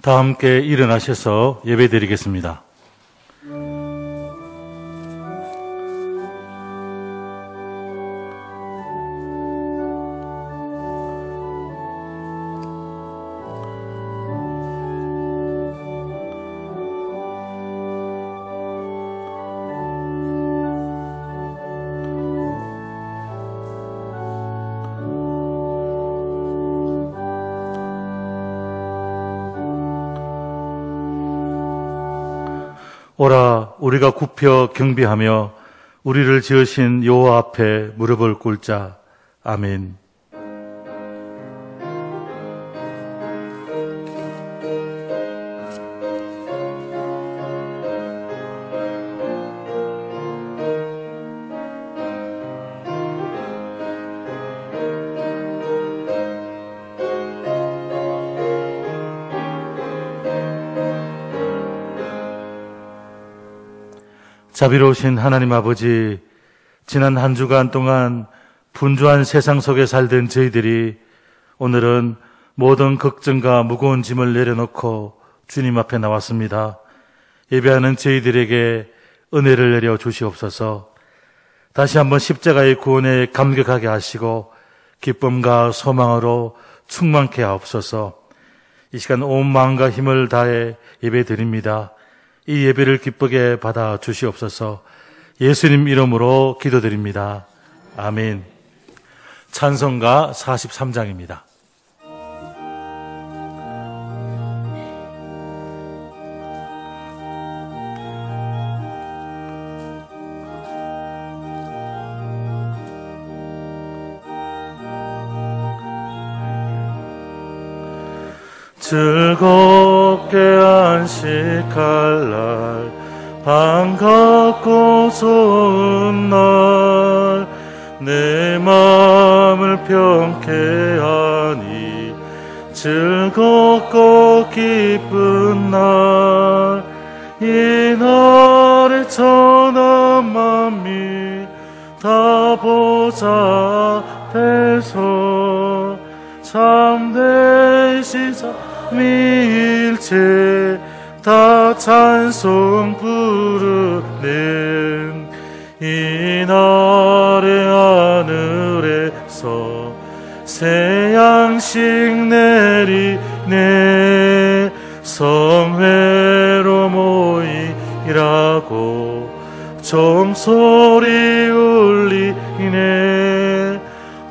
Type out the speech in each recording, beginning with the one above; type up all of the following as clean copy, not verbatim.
다 함께 일어나셔서 예배드리겠습니다. 오라 우리가 굽혀 경배하며 우리를 지으신 여호와 앞에 무릎을 꿇자. 아멘. 자비로우신 하나님 아버지, 지난 한 주간 동안 분주한 세상 속에 살던 저희들이 오늘은 모든 걱정과 무거운 짐을 내려놓고 주님 앞에 나왔습니다. 예배하는 저희들에게 은혜를 내려 주시옵소서. 다시 한번 십자가의 구원에 감격하게 하시고 기쁨과 소망으로 충만케 하옵소서. 이 시간 온 마음과 힘을 다해 예배드립니다. 이 예배를 기쁘게 받아 주시옵소서. 예수님 이름으로 기도드립니다. 아멘. 찬송가 43장입니다. 즐겁게 안식할 날, 반갑고 좋은 날, 내 마음을 평케하니 즐겁고 기쁜 날, 이 날에 천한 만미 다 보좌 앞에서 참되신 삼위일체 다 찬송 부르는 이 날의 하늘에서 새 양식 내리네. 성회로 모이라고 종소리 울리네.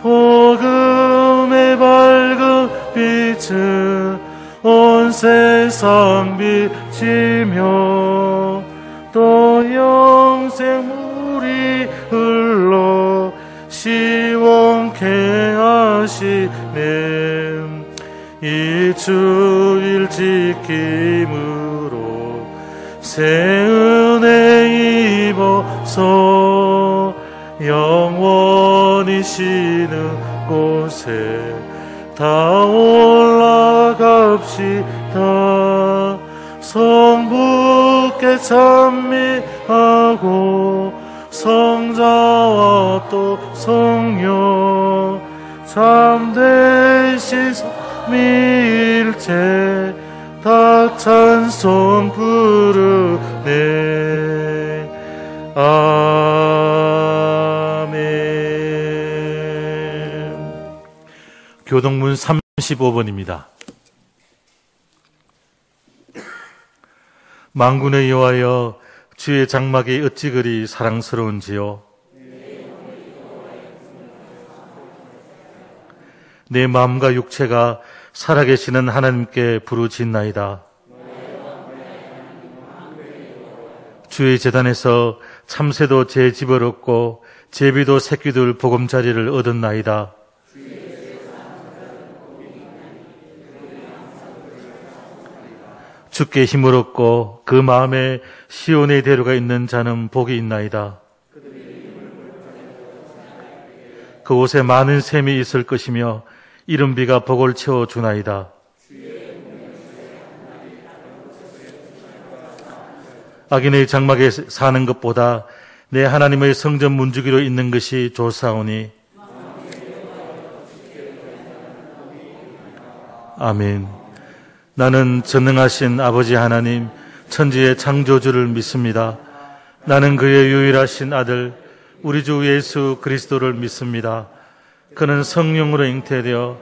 복음의 밝은 빛은 온 세상 비치며 또 영생 물이 흘러 시원케 하시네. 이 주일 지킴으로 새 은혜 입어서 영원히 쉬는 곳에 다 올라갑시다. 성부께 찬미하고 성자와 또 성령 참되신 삼위일체 다 찬송 부르네. 아멘. 교동문 35번입니다. 만군의 여호와여, 주의 장막이 어찌 그리 사랑스러운지요. 내 마음과 육체가 살아계시는 하나님께 부르짖나이다. 주의 제단에서 참새도 제 집을 얻고 제비도 새끼들 보금자리를 얻었나이다. 주께 힘을 얻고 그 마음에 시온의 대로가 있는 자는 복이 있나이다. 그곳에 많은 샘이 있을 것이며 이른비가 복을 채워주나이다. 악인의 장막에 사는 것보다 내 하나님의 성전 문지기로 있는 것이 좋사오니. 아멘. 나는 전능하신 아버지 하나님, 천지의 창조주를 믿습니다. 나는 그의 유일하신 아들, 우리 주 예수 그리스도를 믿습니다. 그는 성령으로 잉태되어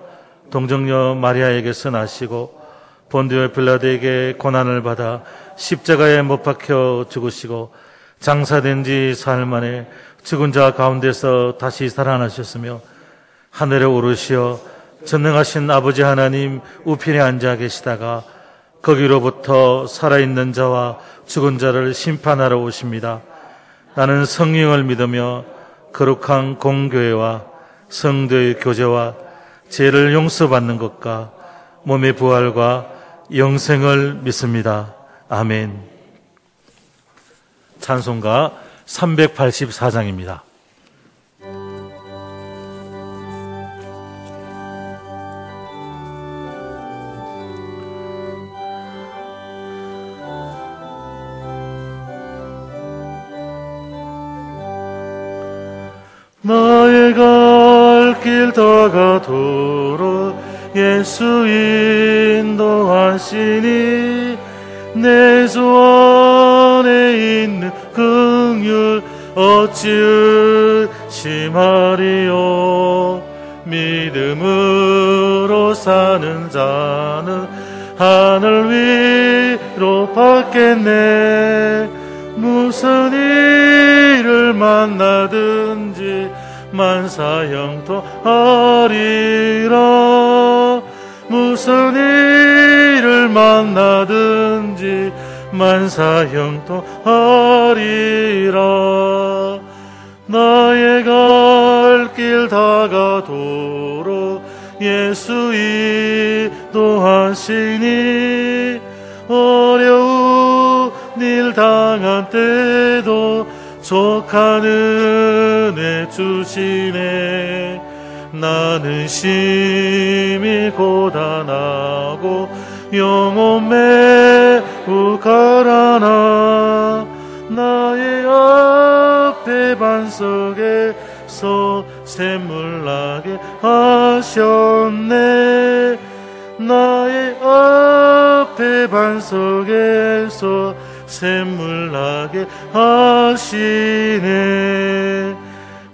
동정녀 마리아에게서 나시고 본디오 빌라도에게 고난을 받아 십자가에 못 박혀 죽으시고 장사된 지 사흘 만에 죽은 자 가운데서 다시 살아나셨으며 하늘에 오르시어 전능하신 아버지 하나님 우편에 앉아 계시다가 거기로부터 살아있는 자와 죽은 자를 심판하러 오십니다. 나는 성령을 믿으며 거룩한 공교회와 성도의 교제와 죄를 용서받는 것과 몸의 부활과 영생을 믿습니다. 아멘. 찬송가 384장입니다. 나의 갈 길 다가도록 예수 인도하시니 내 주 안에 있는 긍휼 어찌 의심하리요. 믿음으로 사는 자는 하늘 위로 받겠네. 무슨 일을 만나든지 만사형통하리라. 무슨 일을 만나든지 만사형통하리라. 나의 갈 길 다가도록 예수 인도하시니 어려운 일 당한 때도 족한 은혜 주시네. 나는 심히 고단하고 영혼 매우 가라나. 나의 앞에 반석에서 샘물 나게 하셨네. 나의 앞에 반석에서 샘물 나게 하시네.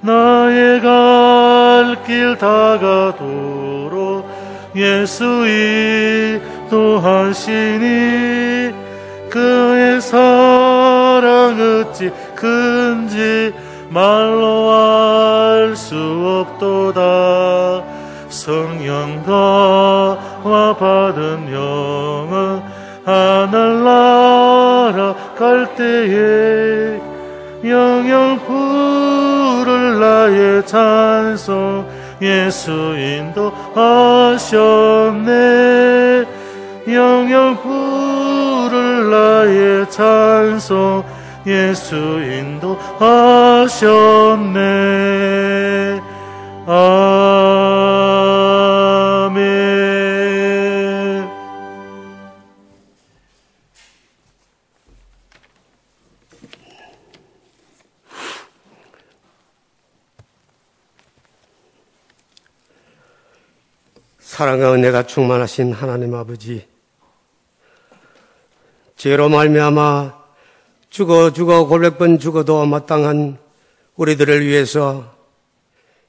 나의 갈 길 다가도록 예수 인도하시니 그의 사랑 어찌 큰지 말로 알 수 없도다. 성령과 받은 영은 하늘나라 갈 때에 영영 부를 나의 찬송 예수 인도하셨네. 영영 부를 나의 찬송 예수 인도하셨네. 아멘. 사랑과 은혜가 충만하신 하나님 아버지, 죄로 말미암아 죽어 골백번 죽어도 마땅한 우리들을 위해서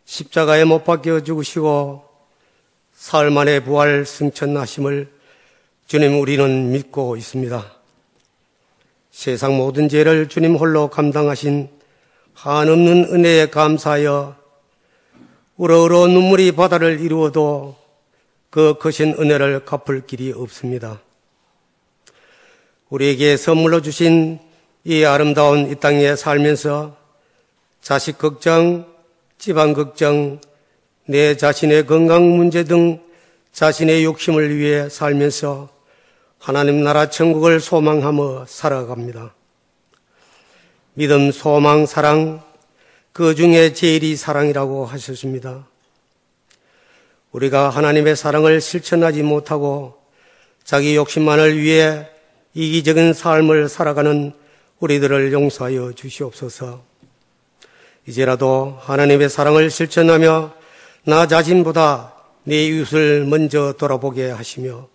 십자가에 못 박혀 죽으시고 사흘 만에 부활 승천하심을 주님 우리는 믿고 있습니다. 세상 모든 죄를 주님 홀로 감당하신 한없는 은혜에 감사하여 우러우러 눈물이 바다를 이루어도 그 크신 은혜를 갚을 길이 없습니다. 우리에게 선물로 주신 이 아름다운 이 땅에 살면서 자식 걱정, 집안 걱정, 내 자신의 건강 문제 등 자신의 욕심을 위해 살면서 하나님 나라 천국을 소망하며 살아갑니다. 믿음, 소망, 사랑, 그 중에 제일이 사랑이라고 하셨습니다. 우리가 하나님의 사랑을 실천하지 못하고 자기 욕심만을 위해 이기적인 삶을 살아가는 우리들을 용서하여 주시옵소서. 이제라도 하나님의 사랑을 실천하며 나 자신보다 내 이웃을 먼저 돌아보게 하시며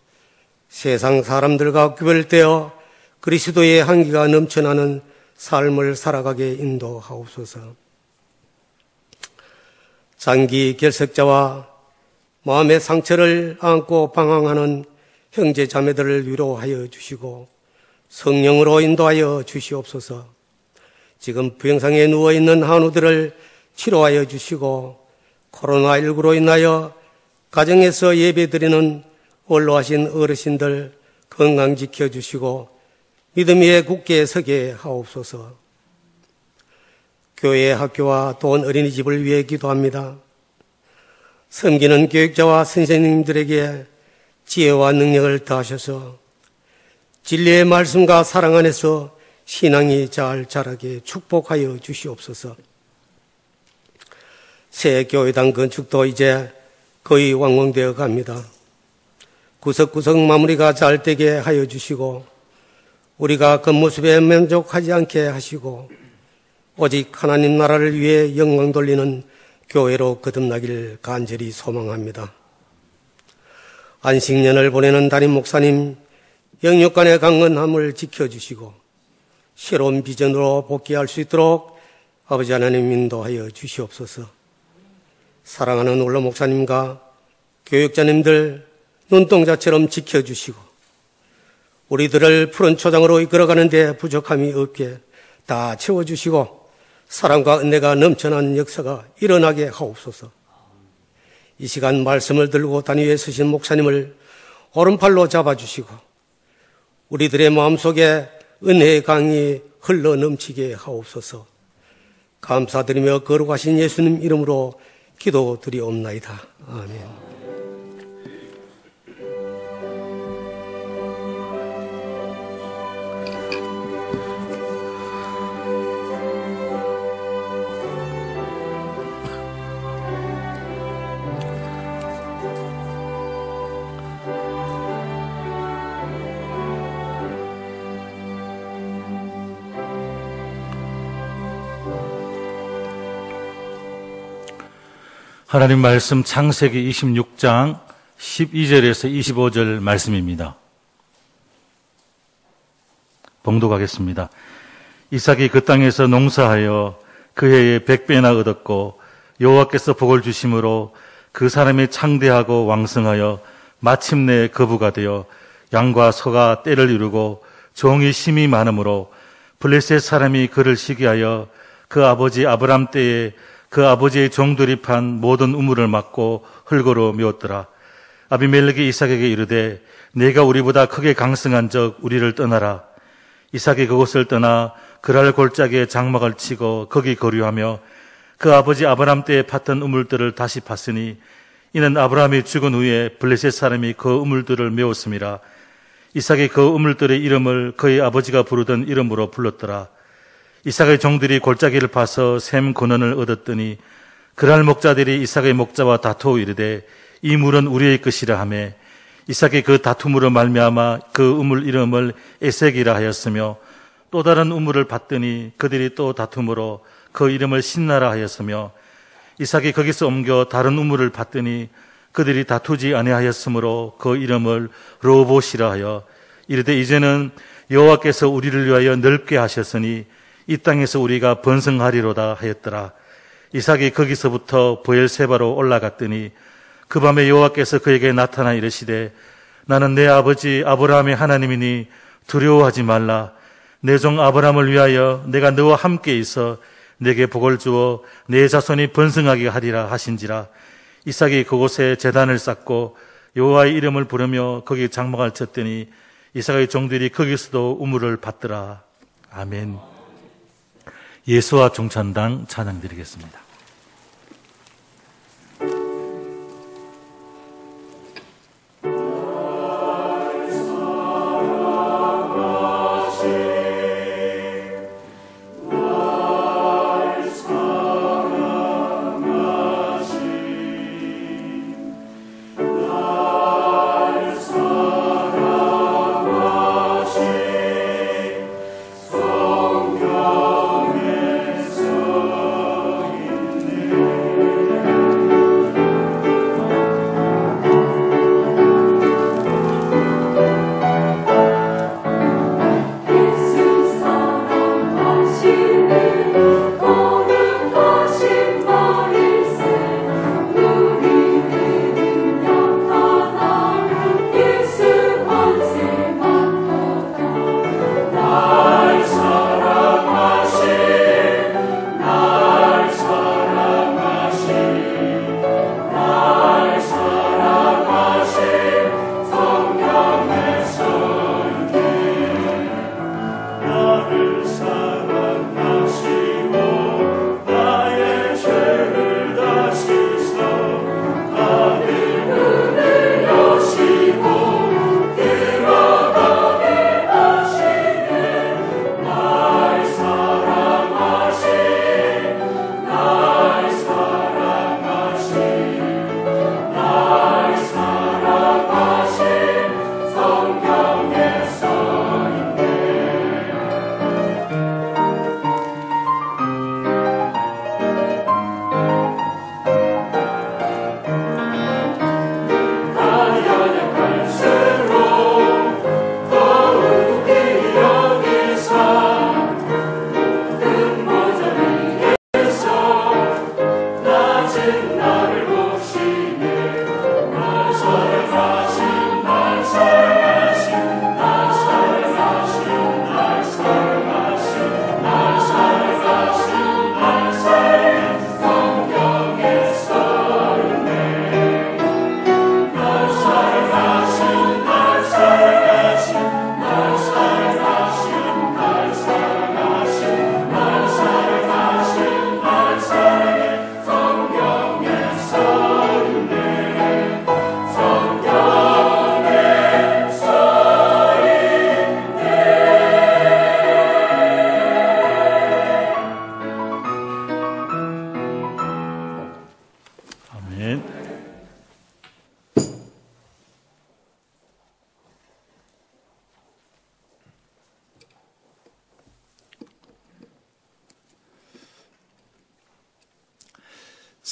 세상 사람들과 구별되어 그리스도의 향기가 넘쳐나는 삶을 살아가게 인도하옵소서. 장기 결석자와 마음의 상처를 안고 방황하는 형제 자매들을 위로하여 주시고 성령으로 인도하여 주시옵소서. 지금 부영상에 누워있는 한우들을 치료하여 주시고 코로나19로 인하여 가정에서 예배드리는 원로하신 어르신들 건강 지켜주시고 믿음 위에 굳게 서게 하옵소서. 교회, 학교와 돈 어린이집을 위해 기도합니다. 섬기는 교육자와 선생님들에게 지혜와 능력을 더하셔서 진리의 말씀과 사랑 안에서 신앙이 잘 자라게 축복하여 주시옵소서. 새 교회당 건축도 이제 거의 완공되어 갑니다. 구석구석 마무리가 잘 되게 하여 주시고 우리가 겉모습에 만족하지 않게 하시고 오직 하나님 나라를 위해 영광 돌리는 교회로 거듭나기를 간절히 소망합니다. 안식년을 보내는 담임 목사님 영육간의 강건함을 지켜주시고 새로운 비전으로 복귀할 수 있도록 아버지 하나님 인도하여 주시옵소서. 사랑하는 원로 목사님과 교육자님들 눈동자처럼 지켜주시고 우리들을 푸른 초장으로 이끌어가는 데 부족함이 없게 다 채워주시고 사랑과 은혜가 넘쳐난 역사가 일어나게 하옵소서. 이 시간 말씀을 들고 단위에 서신 목사님을 오른팔로 잡아주시고 우리들의 마음속에 은혜의 강이 흘러 넘치게 하옵소서. 감사드리며 거룩하신 예수님 이름으로 기도드리옵나이다. 아멘. 하나님 말씀 창세기 26장 12절에서 25절 말씀입니다. 봉독하겠습니다. 이삭이 그 땅에서 농사하여 그 해에 100배나 얻었고 여호와께서 복을 주심으로 그 사람이 창대하고 왕성하여 마침내 거부가 되어 양과 소가 떼를 이루고 종이 심이 많으므로 블레셋 사람이 그를 시기하여 그 아버지 아브람 때에 그 아버지의 종들이 판 모든 우물을 막고 흙으로 메웠더라. 아비멜렉이 이삭에게 이르되 내가 우리보다 크게 강성한 적 우리를 떠나라. 이삭이 그곳을 떠나 그랄 골짜기에 장막을 치고 거기 거류하며 그 아버지 아브람 때에 팠던 우물들을 다시 팠으니 이는 아브람이 죽은 후에 블레셋 사람이 그 우물들을 메웠음이라. 이삭이 그 우물들의 이름을 그의 아버지가 부르던 이름으로 불렀더라. 이삭의 종들이 골짜기를 파서 샘 근원을 얻었더니 그랄 목자들이 이삭의 목자와 다투어 이르되 이 물은 우리의 것이라 하며 이삭이 그 다툼으로 말미암아 그 우물 이름을 에색이라 하였으며 또 다른 우물을 봤더니 그들이 또 다툼으로 그 이름을 신나라 하였으며 이삭이 거기서 옮겨 다른 우물을 봤더니 그들이 다투지 아니하였으므로 그 이름을 르호봇이라 하여 이르되 이제는 여호와께서 우리를 위하여 넓게 하셨으니 이 땅에서 우리가 번성하리로다 하였더라. 이삭이 거기서부터 브엘세바로 올라갔더니 그 밤에 여호와께서 그에게 나타나 이르시되 나는 내 아버지 아브라함의 하나님이니 두려워하지 말라. 내 종 아브라함을 위하여 내가 너와 함께 있어 내게 복을 주어 내 자손이 번성하게 하리라 하신지라. 이삭이 그곳에 제단을 쌓고 여호와의 이름을 부르며 거기 장막을 쳤더니 이삭의 종들이 거기서도 우물을 받더라. 아멘. 예수와 종찬당 찬양드리겠습니다.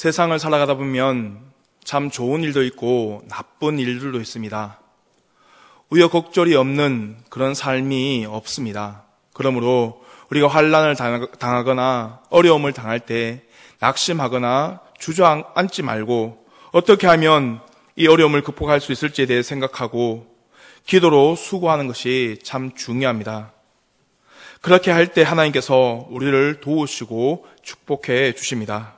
세상을 살아가다 보면 참 좋은 일도 있고 나쁜 일들도 있습니다. 우여곡절이 없는 그런 삶이 없습니다. 그러므로 우리가 환난을 당하거나 어려움을 당할 때 낙심하거나 주저앉지 말고 어떻게 하면 이 어려움을 극복할 수 있을지에 대해 생각하고 기도로 수고하는 것이 참 중요합니다. 그렇게 할 때 하나님께서 우리를 도우시고 축복해 주십니다.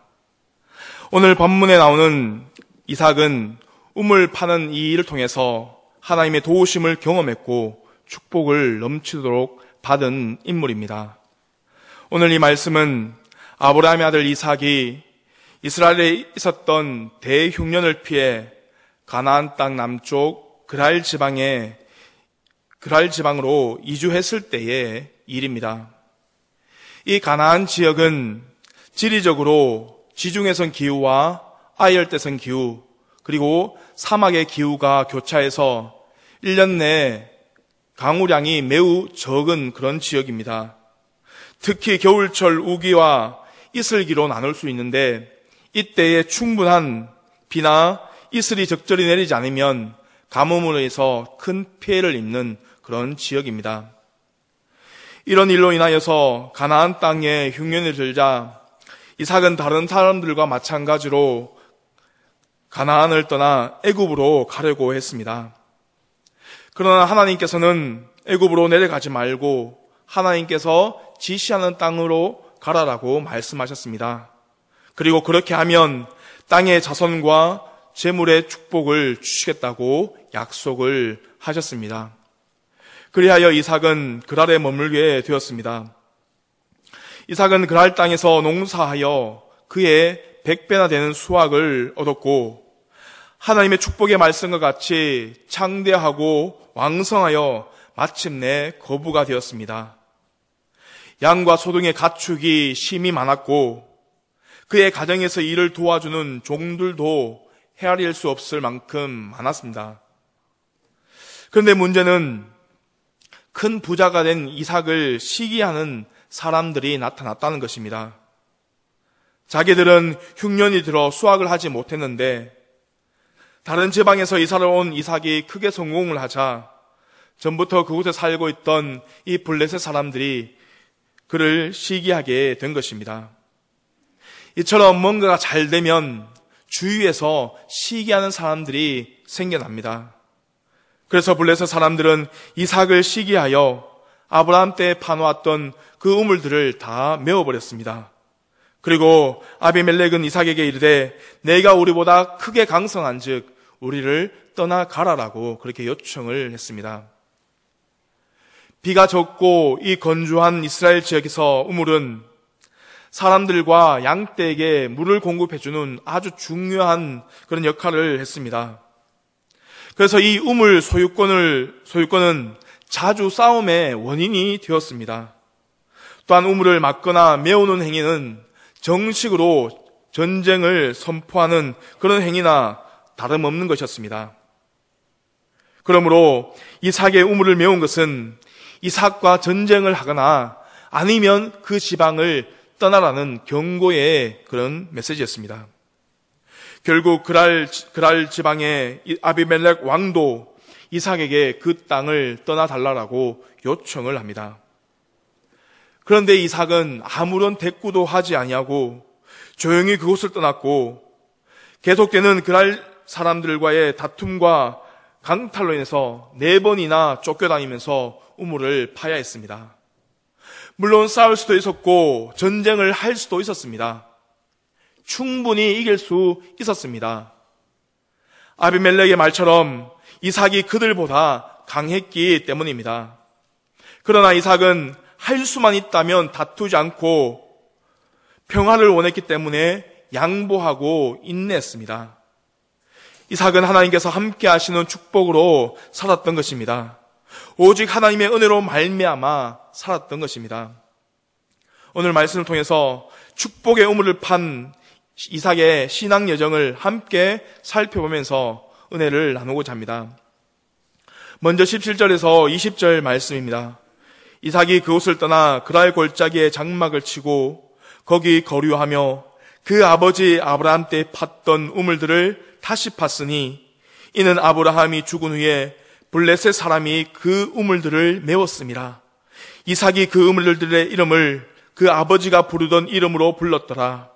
오늘 본문에 나오는 이삭은 우물 파는 이 일을 통해서 하나님의 도우심을 경험했고 축복을 넘치도록 받은 인물입니다. 오늘 이 말씀은 아브라함의 아들 이삭이 이스라엘에 있었던 대흉년을 피해 가나안 땅 남쪽 그랄 지방으로 이주했을 때의 일입니다. 이 가나안 지역은 지리적으로 지중해성 기후와 아열대성 기후 그리고 사막의 기후가 교차해서 1년 내 강우량이 매우 적은 그런 지역입니다. 특히 겨울철 우기와 이슬기로 나눌 수 있는데 이때에 충분한 비나 이슬이 적절히 내리지 않으면 가뭄으로 인해서 큰 피해를 입는 그런 지역입니다. 이런 일로 인하여서 가나안 땅에 흉년이 들자 이삭은 다른 사람들과 마찬가지로 가나안을 떠나 애굽으로 가려고 했습니다. 그러나 하나님께서는 애굽으로 내려가지 말고 하나님께서 지시하는 땅으로 가라라고 말씀하셨습니다. 그리고 그렇게 하면 땅의 자손과 재물의 축복을 주시겠다고 약속을 하셨습니다. 그리하여 이삭은 그랄에 머물게 되었습니다. 이삭은 그랄 땅에서 농사하여 그의 100배나 되는 수확을 얻었고 하나님의 축복의 말씀과 같이 창대하고 왕성하여 마침내 거부가 되었습니다. 양과 소등의 가축이 심히 많았고 그의 가정에서 일을 도와주는 종들도 헤아릴 수 없을 만큼 많았습니다. 그런데 문제는 큰 부자가 된 이삭을 시기하는 사람들이 나타났다는 것입니다. 자기들은 흉년이 들어 수확을 하지 못했는데 다른 지방에서 이사를 온 이삭이 크게 성공을 하자 전부터 그곳에 살고 있던 이 블레셋 사람들이 그를 시기하게 된 것입니다. 이처럼 뭔가가 잘 되면 주위에서 시기하는 사람들이 생겨납니다. 그래서 블레셋 사람들은 이삭을 시기하여 아브라함 때 파놓았던 그 우물들을 다 메워버렸습니다. 그리고 아비멜렉은 이삭에게 이르되 내가 우리보다 크게 강성한 즉 우리를 떠나가라라고 그렇게 요청을 했습니다. 비가 적고 이 건조한 이스라엘 지역에서 우물은 사람들과 양떼에게 물을 공급해주는 아주 중요한 그런 역할을 했습니다. 그래서 이 우물 소유권은 자주 싸움의 원인이 되었습니다. 또한 우물을 막거나 메우는 행위는 정식으로 전쟁을 선포하는 그런 행위나 다름없는 것이었습니다. 그러므로 이삭의 우물을 메운 것은 이삭과 전쟁을 하거나 아니면 그 지방을 떠나라는 경고의 그런 메시지였습니다. 결국 그랄 지방의 아비멜렉 왕도 이삭에게 그 땅을 떠나달라고 요청을 합니다. 그런데 이삭은 아무런 대꾸도 하지 아니하고 조용히 그곳을 떠났고 계속되는 그랄 사람들과의 다툼과 강탈로 인해서 4번이나 쫓겨다니면서 우물을 파야 했습니다. 물론 싸울 수도 있었고 전쟁을 할 수도 있었습니다. 충분히 이길 수 있었습니다. 아비멜렉의 말처럼 이삭이 그들보다 강했기 때문입니다. 그러나 이삭은 할 수만 있다면 다투지 않고 평화를 원했기 때문에 양보하고 인내했습니다. 이삭은 하나님께서 함께 하시는 축복으로 살았던 것입니다. 오직 하나님의 은혜로 말미암아 살았던 것입니다. 오늘 말씀을 통해서 축복의 우물을 판 이삭의 신앙 여정을 함께 살펴보면서 은혜를 나누고자 합니다. 먼저 17절에서 20절 말씀입니다. 이삭이 그곳을 떠나 그랄 골짜기에 장막을 치고 거기 거류하며 그 아버지 아브라함 때 팠던 우물들을 다시 팠으니 이는 아브라함이 죽은 후에 블레셋 사람이 그 우물들을 메웠습니다. 이삭이 그 우물들의 이름을 그 아버지가 부르던 이름으로 불렀더라.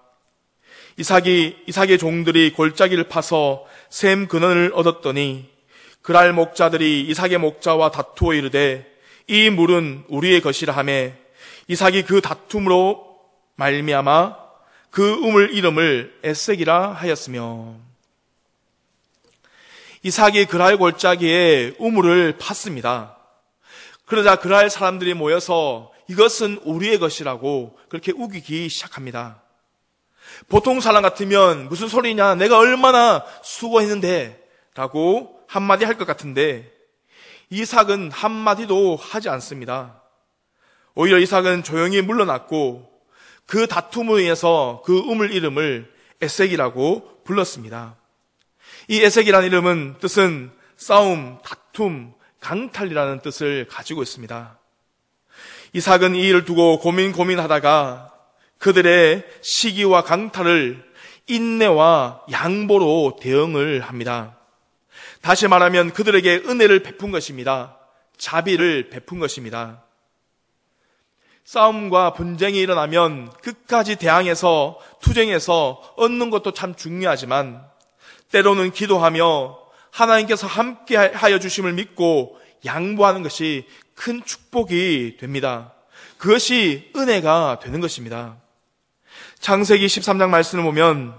이삭의 종들이 골짜기를 파서 샘 근원을 얻었더니 그랄 목자들이 이삭의 목자와 다투어 이르되 이 물은 우리의 것이라 하매 이삭이 그 다툼으로 말미암아 그 우물 이름을 에색이라 하였으며 이삭이 그랄 골짜기에 우물을 팠습니다. 그러자 그랄 사람들이 모여서 이것은 우리의 것이라고 그렇게 우기기 시작합니다. 보통 사람 같으면 무슨 소리냐, 내가 얼마나 수고했는데 라고 한마디 할 것 같은데 이삭은 한마디도 하지 않습니다. 오히려 이삭은 조용히 물러났고 그 다툼으로 인해서 그 우물 이름을 에색이라고 불렀습니다. 이 에색이라는 이름은 뜻은 싸움, 다툼, 강탈이라는 뜻을 가지고 있습니다. 이삭은 이 일을 두고 고민하다가 그들의 시기와 강탈을 인내와 양보로 대응을 합니다. 다시 말하면 그들에게 은혜를 베푼 것입니다. 자비를 베푼 것입니다. 싸움과 분쟁이 일어나면 끝까지 대항해서 투쟁해서 얻는 것도 참 중요하지만 때로는 기도하며 하나님께서 함께 하여 주심을 믿고 양보하는 것이 큰 축복이 됩니다. 그것이 은혜가 되는 것입니다. 창세기 13장 말씀을 보면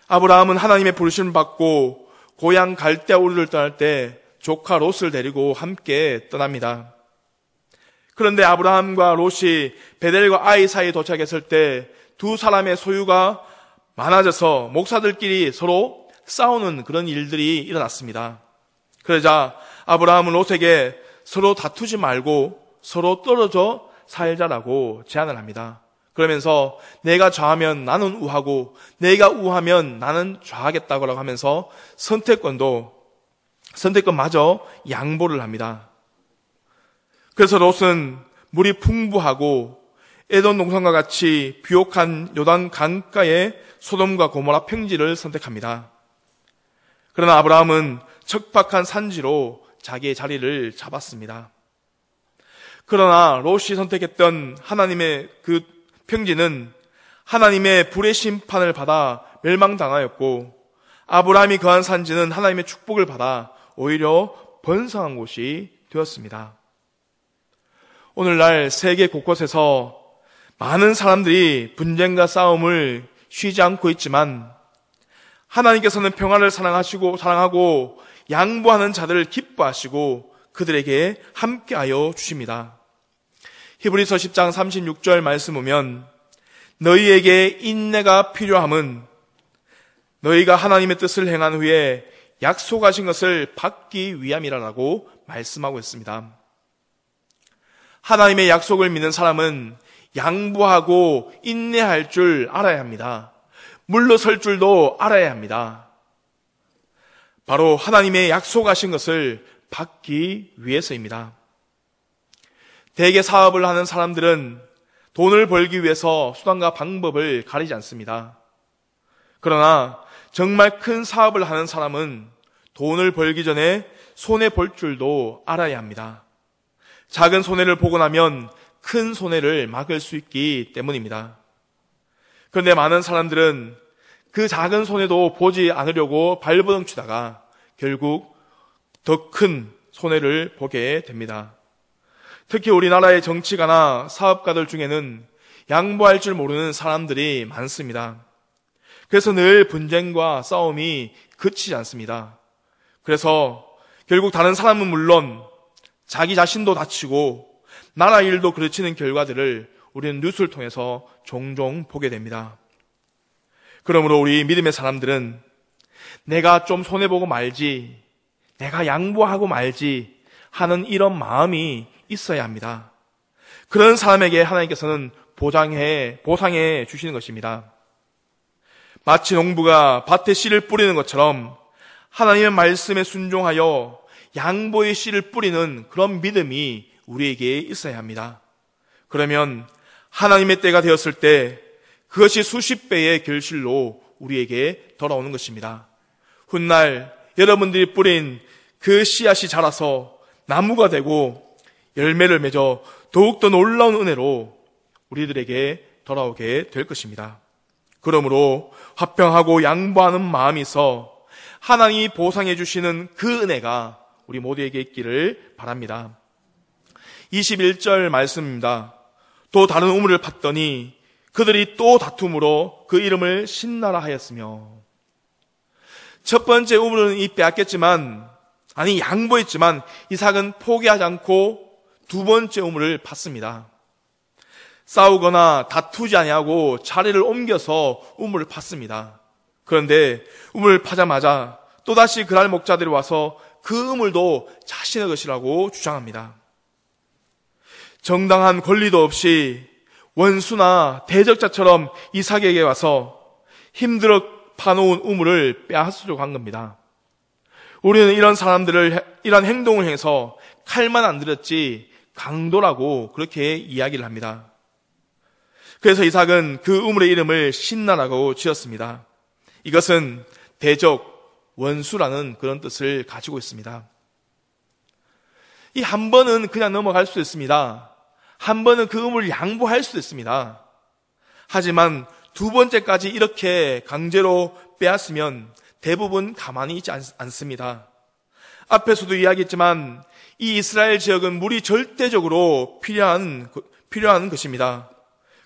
아브라함은 하나님의 부르심을 받고 고향 갈대아 우르를 떠날 때 조카 롯을 데리고 함께 떠납니다. 그런데 아브라함과 롯이 베델과 아이 사이에 도착했을 때 두 사람의 소유가 많아져서 목사들끼리 서로 싸우는 그런 일들이 일어났습니다. 그러자 아브라함은 롯에게 서로 다투지 말고 서로 떨어져 살자라고 제안을 합니다. 그러면서 내가 좌하면 나는 우하고 내가 우하면 나는 좌하겠다고 하면서 선택권마저 양보를 합니다. 그래서 롯은 물이 풍부하고 에돔 동산과 같이 비옥한 요단 강가의 소돔과 고모라 평지를 선택합니다. 그러나 아브라함은 척박한 산지로 자기의 자리를 잡았습니다. 그러나 롯이 선택했던 하나님의 그 평지는 하나님의 불의 심판을 받아 멸망당하였고 아브라함이 거한 산지는 하나님의 축복을 받아 오히려 번성한 곳이 되었습니다. 오늘날 세계 곳곳에서 많은 사람들이 분쟁과 싸움을 쉬지 않고 있지만 하나님께서는 평화를 사랑하고 양보하는 자들을 기뻐하시고 그들에게 함께하여 주십니다. 히브리서 10장 36절 말씀 보면 너희에게 인내가 필요함은 너희가 하나님의 뜻을 행한 후에 약속하신 것을 받기 위함이라고 말씀하고 있습니다. 하나님의 약속을 믿는 사람은 양보하고 인내할 줄 알아야 합니다. 물러설 줄도 알아야 합니다. 바로 하나님의 약속하신 것을 받기 위해서입니다. 대개 사업을 하는 사람들은 돈을 벌기 위해서 수단과 방법을 가리지 않습니다. 그러나 정말 큰 사업을 하는 사람은 돈을 벌기 전에 손해볼 줄도 알아야 합니다. 작은 손해를 보고 나면 큰 손해를 막을 수 있기 때문입니다. 그런데 많은 사람들은 그 작은 손해도 보지 않으려고 발버둥 치다가 결국 더 큰 손해를 보게 됩니다. 특히 우리나라의 정치가나 사업가들 중에는 양보할 줄 모르는 사람들이 많습니다. 그래서 늘 분쟁과 싸움이 그치지 않습니다. 그래서 결국 다른 사람은 물론 자기 자신도 다치고 나라 일도 그르치는 결과들을 우리는 뉴스를 통해서 종종 보게 됩니다. 그러므로 우리 믿음의 사람들은 내가 좀 손해보고 말지, 내가 양보하고 말지 하는 이런 마음이 있어야 합니다. 그런 사람에게 하나님께서는 보상해 주시는 것입니다. 마치 농부가 밭에 씨를 뿌리는 것처럼 하나님의 말씀에 순종하여 양보의 씨를 뿌리는 그런 믿음이 우리에게 있어야 합니다. 그러면 하나님의 때가 되었을 때 그것이 수십 배의 결실로 우리에게 돌아오는 것입니다. 훗날 여러분들이 뿌린 그 씨앗이 자라서 나무가 되고 열매를 맺어 더욱더 놀라운 은혜로 우리들에게 돌아오게 될 것입니다. 그러므로 화평하고 양보하는 마음이 있어 하나님이 보상해 주시는 그 은혜가 우리 모두에게 있기를 바랍니다. 21절 말씀입니다. 또 다른 우물을 팠더니 그들이 또 다툼으로 그 이름을 신나라 하였으며, 첫 번째 우물은 양보했지만 이삭은 포기하지 않고 두 번째 우물을 팠습니다. 싸우거나 다투지 아니하고 자리를 옮겨서 우물을 팠습니다. 그런데 우물을 파자마자 또다시 그날 목자들이 와서 그 우물도 자신의 것이라고 주장합니다. 정당한 권리도 없이 원수나 대적자처럼 이삭에게 와서 힘들어 파놓은 우물을 빼앗으려고 한 겁니다. 우리는 이런 사람들을, 이런 행동을 해서 칼만 안 들였지 강도라고 그렇게 이야기를 합니다. 그래서 이삭은 그 우물의 이름을 신나라고 지었습니다. 이것은 대적, 원수라는 그런 뜻을 가지고 있습니다. 이 한 번은 그냥 넘어갈 수 있습니다. 한 번은 그 우물을 양보할 수도 있습니다. 하지만 두 번째까지 이렇게 강제로 빼앗으면 대부분 가만히 있지 않습니다. 앞에서도 이야기했지만 이 이스라엘 지역은 물이 절대적으로 필요한 것입니다.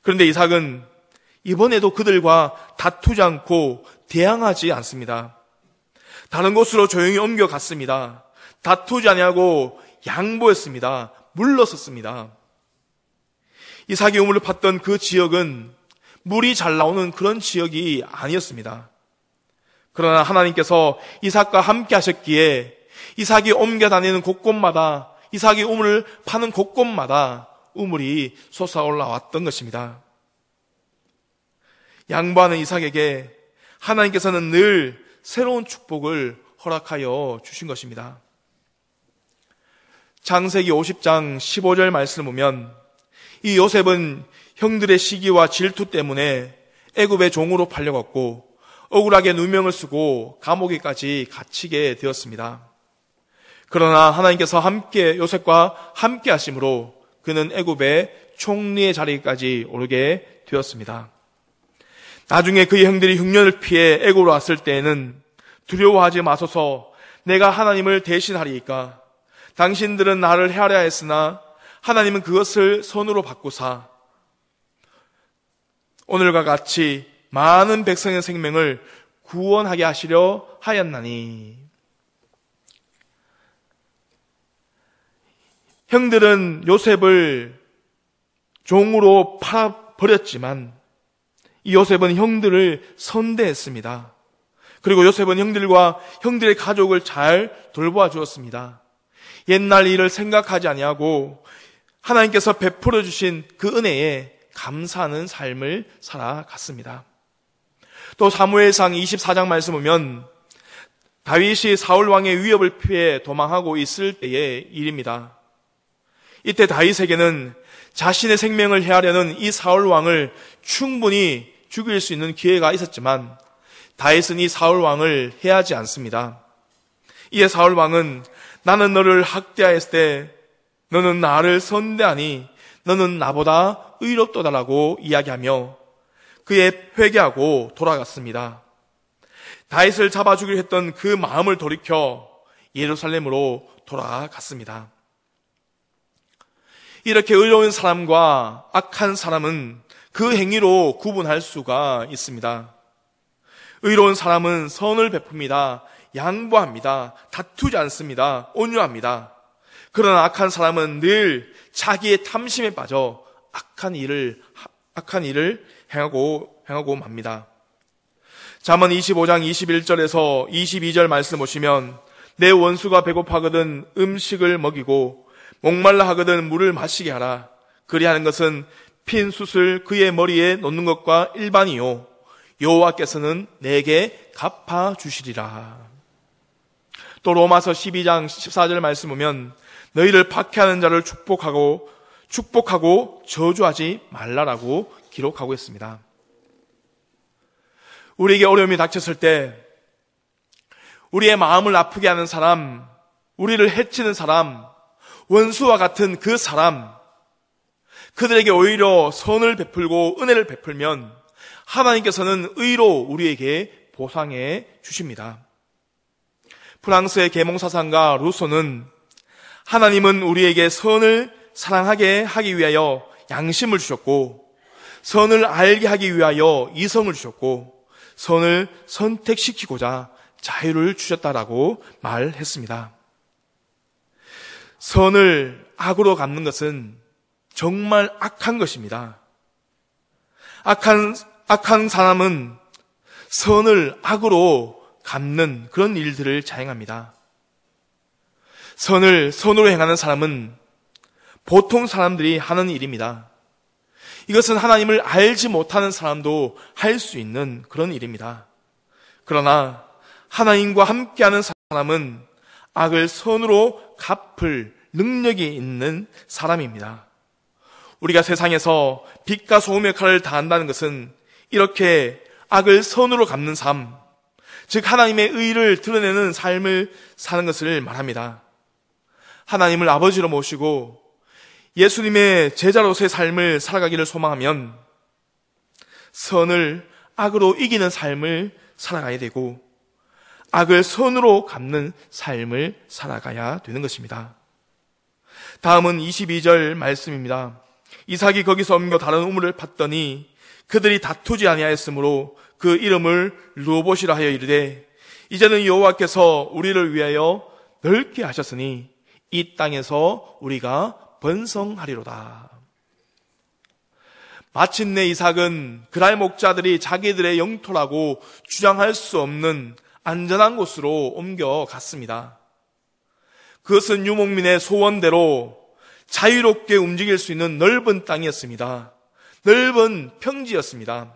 그런데 이삭은 이번에도 그들과 다투지 않고 대항하지 않습니다. 다른 곳으로 조용히 옮겨갔습니다. 다투지 아니하고 양보했습니다. 물러섰습니다. 이삭이 우물을 팠던 그 지역은 물이 잘 나오는 그런 지역이 아니었습니다. 그러나 하나님께서 이삭과 함께 하셨기에 이삭이 옮겨 다니는 곳곳마다, 이삭이 우물을 파는 곳곳마다 우물이 솟아올라왔던 것입니다. 양보하는 이삭에게 하나님께서는 늘 새로운 축복을 허락하여 주신 것입니다. 창세기 50장 15절 말씀을 보면 이 요셉은 형들의 시기와 질투 때문에 애굽의 종으로 팔려갔고 억울하게 누명을 쓰고 감옥에까지 갇히게 되었습니다. 그러나 하나님께서 요셉과 함께 하심으로 그는 애굽의 총리의 자리까지 오르게 되었습니다. 나중에 그의 형들이 흉년을 피해 애굽으로 왔을 때에는 두려워하지 마소서, 내가 하나님을 대신하리이까. 당신들은 나를 헤아려 했으나 하나님은 그것을 선으로 바꾸사 오늘과 같이 많은 백성의 생명을 구원하게 하시려 하였나니. 형들은 요셉을 종으로 팔아버렸지만 이 요셉은 형들을 선대했습니다. 그리고 요셉은 형들과 형들의 가족을 잘 돌보아 주었습니다. 옛날 일을 생각하지 아니하고 하나님께서 베풀어 주신 그 은혜에 감사하는 삶을 살아갔습니다. 또 사무엘상 24장 말씀 보면 다윗이 사울 왕의 위협을 피해 도망하고 있을 때의 일입니다. 이때 다윗에게는 자신의 생명을 해하려는 이 사울 왕을 충분히 죽일 수 있는 기회가 있었지만 다윗은 이 사울 왕을 해하지 않습니다. 이에 사울 왕은 나는 너를 학대하였을 때 너는 나를 선대하니 너는 나보다 의롭도다라고 이야기하며 그의 회개하고 돌아갔습니다. 다윗을 잡아 죽이려 했던 그 마음을 돌이켜 예루살렘으로 돌아갔습니다. 이렇게 의로운 사람과 악한 사람은 그 행위로 구분할 수가 있습니다. 의로운 사람은 선을 베풉니다. 양보합니다. 다투지 않습니다. 온유합니다. 그러나 악한 사람은 늘 자기의 탐심에 빠져 악한 일을 행하고 맙니다. 잠언 25장 21절에서 22절 말씀 보시면 내 원수가 배고파거든 음식을 먹이고 목말라 하거든 물을 마시게 하라. 그리하는 것은 핀 숯을 그의 머리에 놓는 것과 일반이요 여호와께서는 내게 갚아주시리라. 또 로마서 12장 14절 말씀 보면 너희를 박해하는 자를 축복하고 저주하지 말라라고 기록하고 있습니다. 우리에게 어려움이 닥쳤을 때 우리의 마음을 아프게 하는 사람, 우리를 해치는 사람, 원수와 같은 그 사람, 그들에게 오히려 선을 베풀고 은혜를 베풀면 하나님께서는 의로 우리에게 보상해 주십니다. 프랑스의 계몽사상가 루소는 하나님은 우리에게 선을 사랑하게 하기 위하여 양심을 주셨고 선을 알게 하기 위하여 이성을 주셨고 선을 선택시키고자 자유를 주셨다라고 말했습니다. 선을 악으로 갚는 것은 정말 악한 것입니다. 악한 사람은 선을 악으로 갚는 그런 일들을 자행합니다. 선을 선으로 행하는 사람은 보통 사람들이 하는 일입니다. 이것은 하나님을 알지 못하는 사람도 할 수 있는 그런 일입니다. 그러나 하나님과 함께하는 사람은 악을 선으로 갚을 능력이 있는 사람입니다. 우리가 세상에서 빛과 소금의 역할을 다한다는 것은 이렇게 악을 선으로 갚는 삶, 즉 하나님의 의를 드러내는 삶을 사는 것을 말합니다. 하나님을 아버지로 모시고 예수님의 제자로서의 삶을 살아가기를 소망하면 선을 악으로 이기는 삶을 살아가야 되고 악을 선으로 갚는 삶을 살아가야 되는 것입니다. 다음은 22절 말씀입니다. 이삭이 거기서 옮겨 다른 우물을 팠더니 그들이 다투지 아니하였으므로 그 이름을 르호봇이라 하여 이르되 이제는 여호와께서 우리를 위하여 넓게 하셨으니 이 땅에서 우리가 번성하리로다. 마침내 이삭은 그랄 목자들이 자기들의 영토라고 주장할 수 없는 안전한 곳으로 옮겨갔습니다. 그것은 유목민의 소원대로 자유롭게 움직일 수 있는 넓은 땅이었습니다. 넓은 평지였습니다.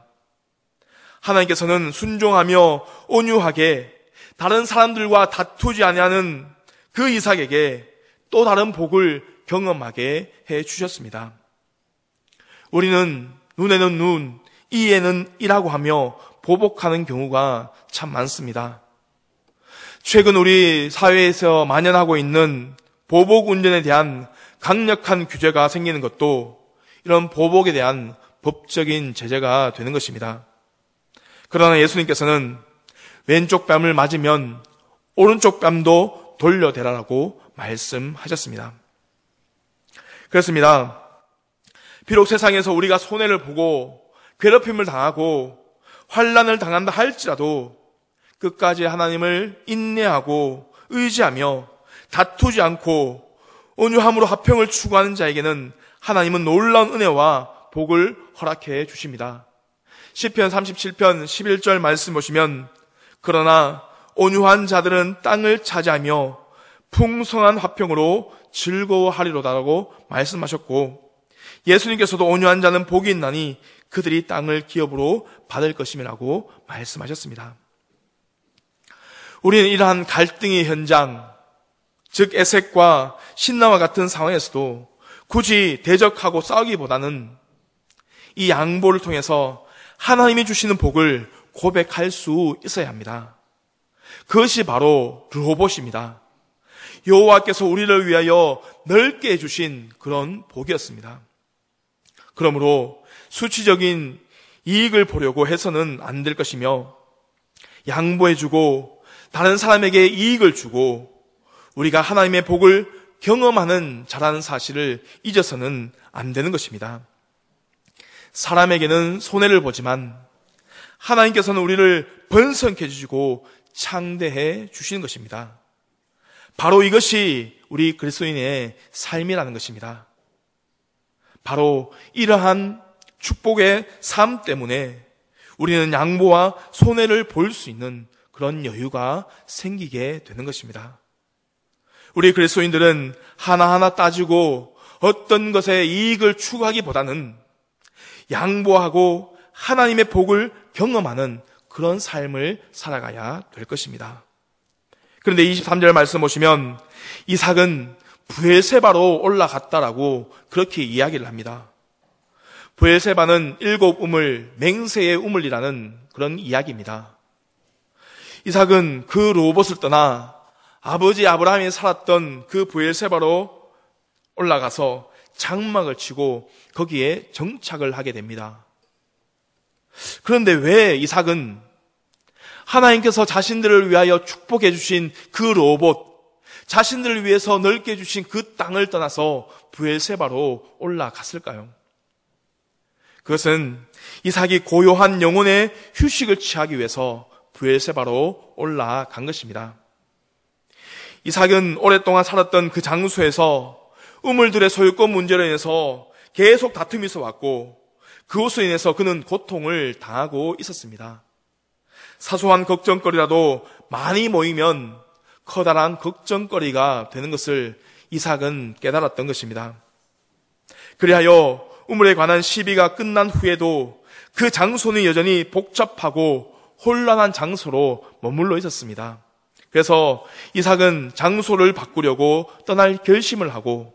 하나님께서는 순종하며 온유하게 다른 사람들과 다투지 아니하는 그 이삭에게 또 다른 복을 경험하게 해 주셨습니다. 우리는 눈에는 눈, 이에는 이라고 하며 보복하는 경우가 참 많습니다. 최근 우리 사회에서 만연하고 있는 보복 운전에 대한 강력한 규제가 생기는 것도 이런 보복에 대한 법적인 제재가 되는 것입니다. 그러나 예수님께서는 왼쪽 뺨을 맞으면 오른쪽 뺨도 돌려대라라고 말씀하셨습니다. 그렇습니다. 비록 세상에서 우리가 손해를 보고 괴롭힘을 당하고 환난을 당한다 할지라도 끝까지 하나님을 인내하고 의지하며 다투지 않고 온유함으로 화평을 추구하는 자에게는 하나님은 놀라운 은혜와 복을 허락해 주십니다. 시편 37편 11절 말씀 보시면 그러나 온유한 자들은 땅을 차지하며 풍성한 화평으로 즐거워하리로다라고 말씀하셨고 예수님께서도 온유한 자는 복이 있나니 그들이 땅을 기업으로 받을 것임이라고 말씀하셨습니다. 우리는 이러한 갈등의 현장, 즉 에색과 신나와 같은 상황에서도 굳이 대적하고 싸우기보다는 이 양보를 통해서 하나님이 주시는 복을 고백할 수 있어야 합니다. 그것이 바로 르호봇입니다. 여호와께서 우리를 위하여 넓게 해주신 그런 복이었습니다. 그러므로 수치적인 이익을 보려고 해서는 안 될 것이며 양보해주고 다른 사람에게 이익을 주고 우리가 하나님의 복을 경험하는 자라는 사실을 잊어서는 안 되는 것입니다. 사람에게는 손해를 보지만 하나님께서는 우리를 번성케 해주시고 창대해 주시는 것입니다. 바로 이것이 우리 그리스도인의 삶이라는 것입니다. 바로 이러한 축복의 삶 때문에 우리는 양보와 손해를 볼 수 있는 그런 여유가 생기게 되는 것입니다. 우리 그리스도인들은 하나하나 따지고 어떤 것에 이익을 추구하기보다는 양보하고 하나님의 복을 경험하는 그런 삶을 살아가야 될 것입니다. 그런데 23절 말씀 보시면 이삭은 브엘세바로 올라갔다라고 그렇게 이야기를 합니다. 브엘세바는 7우물, 맹세의 우물이라는 그런 이야기입니다. 이삭은 그 로봇을 떠나 아버지 아브라함이 살았던 그 브엘세바로 올라가서 장막을 치고 거기에 정착을 하게 됩니다. 그런데 왜 이삭은 하나님께서 자신들을 위하여 축복해 주신 그 로봇, 자신들을 위해서 넓게 주신 그 땅을 떠나서 브엘세바로 올라갔을까요? 그것은 이삭이 고요한 영혼의 휴식을 취하기 위해서 브엘세바로 올라간 것입니다. 이삭은 오랫동안 살았던 그 장소에서 우물들의 소유권 문제로 인해서 계속 다툼이 있어 왔고 그것으로 인해서 그는 고통을 당하고 있었습니다. 사소한 걱정거리라도 많이 모이면 커다란 걱정거리가 되는 것을 이삭은 깨달았던 것입니다. 그리하여 우물에 관한 시비가 끝난 후에도 그 장소는 여전히 복잡하고 혼란한 장소로 머물러 있었습니다. 그래서 이삭은 장소를 바꾸려고 떠날 결심을 하고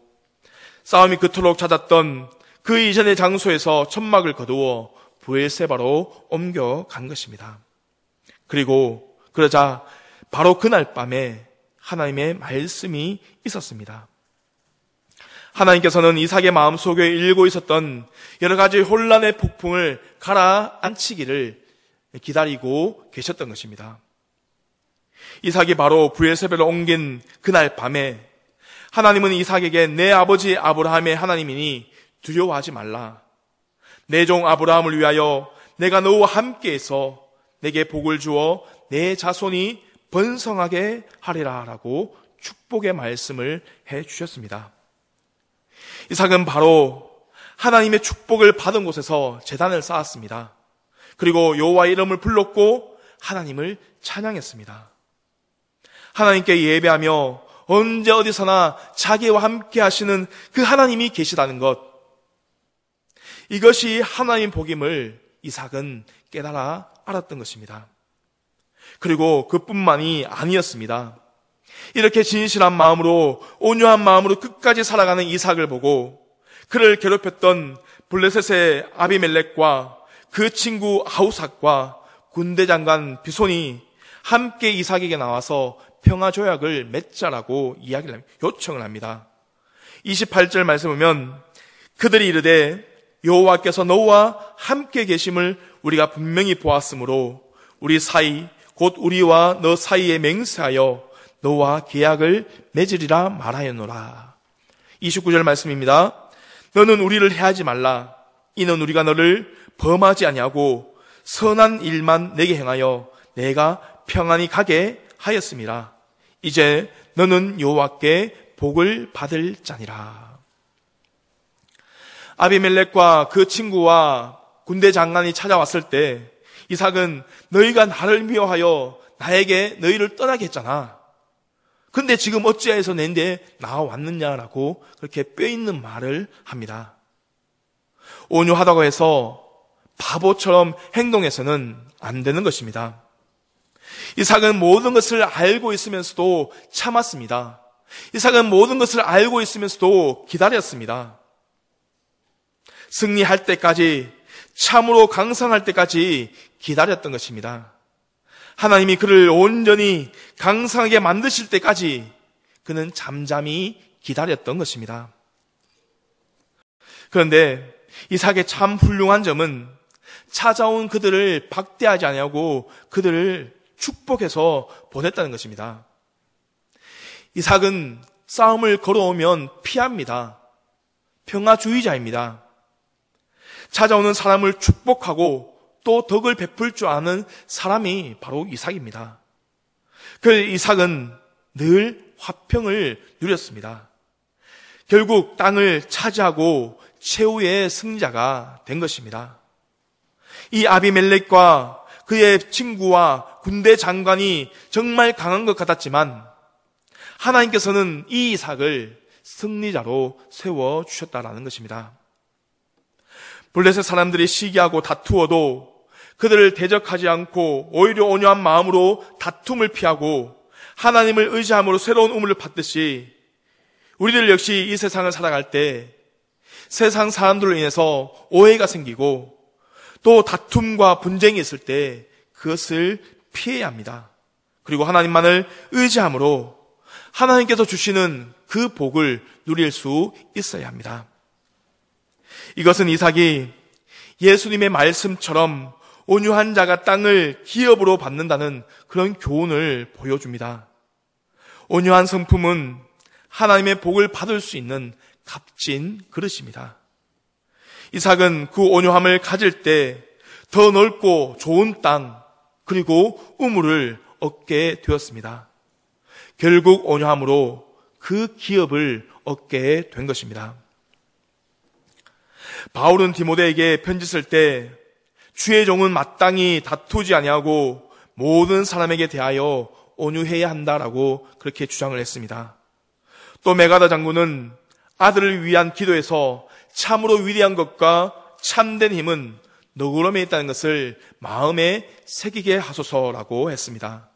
싸움이 그토록 잦았던 그 이전의 장소에서 천막을 거두어 브엘세바로 옮겨간 것입니다. 그리고 그러자 바로 그날 밤에 하나님의 말씀이 있었습니다. 하나님께서는 이삭의 마음속에 일고 있었던 여러 가지 혼란의 폭풍을 가라앉히기를 기다리고 계셨던 것입니다. 이삭이 바로 브엘세바로 옮긴 그날 밤에 하나님은 이삭에게 내 아버지 아브라함의 하나님이니 두려워하지 말라. 내 종 아브라함을 위하여 내가 너와 함께해서 내게 복을 주어 내 자손이 번성하게 하리라 라고 축복의 말씀을 해주셨습니다. 이삭은 바로 하나님의 축복을 받은 곳에서 제단을 쌓았습니다. 그리고 여호와의 이름을 불렀고 하나님을 찬양했습니다. 하나님께 예배하며 언제 어디서나 자기와 함께 하시는 그 하나님이 계시다는 것, 이것이 하나님 복임을 이삭은 깨달아 알았던 것입니다. 그리고 그뿐만이 아니었습니다. 이렇게 진실한 마음으로 온유한 마음으로 끝까지 살아가는 이삭을 보고 그를 괴롭혔던 블레셋의 아비멜렉과 그 친구 아우삭과 군대 장관 비손이 함께 이삭에게 나와서 평화조약을 맺자라고 이야기를 합니다. 요청을 합니다. 28절 말씀 보면 그들이 이르되 여호와께서 너와 함께 계심을 우리가 분명히 보았으므로 우리 사이 곧 우리와 너 사이에 맹세하여 너와 계약을 맺으리라 말하였노라. 29절 말씀입니다. 너는 우리를 해하지 말라. 이는 우리가 너를 범하지 아니하고 선한 일만 내게 행하여 내가 평안히 가게 하였음이라. 이제 너는 여호와께 복을 받을 자니라. 아비멜렉과 그 친구와 군대 장관이 찾아왔을 때 이삭은 너희가 나를 미워하여 나에게 너희를 떠나게 했잖아. 근데 지금 어찌하여서 내인데 나왔느냐라고 그렇게 뼈있는 말을 합니다. 온유하다고 해서 바보처럼 행동해서는 안 되는 것입니다. 이삭은 모든 것을 알고 있으면서도 참았습니다. 이삭은 모든 것을 알고 있으면서도 기다렸습니다. 승리할 때까지, 참으로 강성할 때까지 기다렸던 것입니다. 하나님이 그를 온전히 강성하게 만드실 때까지 그는 잠잠히 기다렸던 것입니다. 그런데 이삭의 참 훌륭한 점은 찾아온 그들을 박대하지 아니하고 그들을 축복해서 보냈다는 것입니다. 이삭은 싸움을 걸어오면 피합니다. 평화주의자입니다. 찾아오는 사람을 축복하고 또 덕을 베풀 줄 아는 사람이 바로 이삭입니다. 그 이삭은 늘 화평을 누렸습니다. 결국 땅을 차지하고 최후의 승자가 된 것입니다. 이 아비멜렉과 그의 친구와 군대 장관이 정말 강한 것 같았지만 하나님께서는 이 이삭을 승리자로 세워주셨다라는 것입니다. 블레셋 사람들이 시기하고 다투어도 그들을 대적하지 않고 오히려 온유한 마음으로 다툼을 피하고 하나님을 의지함으로 새로운 우물을 받듯이 우리들 역시 이 세상을 살아갈 때 세상 사람들로 인해서 오해가 생기고 또 다툼과 분쟁이 있을 때 그것을 피해야 합니다. 그리고 하나님만을 의지함으로 하나님께서 주시는 그 복을 누릴 수 있어야 합니다. 이것은 이삭이 예수님의 말씀처럼 온유한 자가 땅을 기업으로 받는다는 그런 교훈을 보여줍니다. 온유한 성품은 하나님의 복을 받을 수 있는 값진 그릇입니다. 이삭은 그 온유함을 가질 때 더 넓고 좋은 땅 그리고 우물을 얻게 되었습니다. 결국 온유함으로 그 기업을 얻게 된 것입니다. 바울은 디모데에게 편지 쓸 때 주의 종은 마땅히 다투지 아니하고 모든 사람에게 대하여 온유해야 한다라고 그렇게 주장을 했습니다. 또 메가다 장군은 아들을 위한 기도에서 참으로 위대한 것과 참된 힘은 너그러움에 있다는 것을 마음에 새기게 하소서라고 했습니다.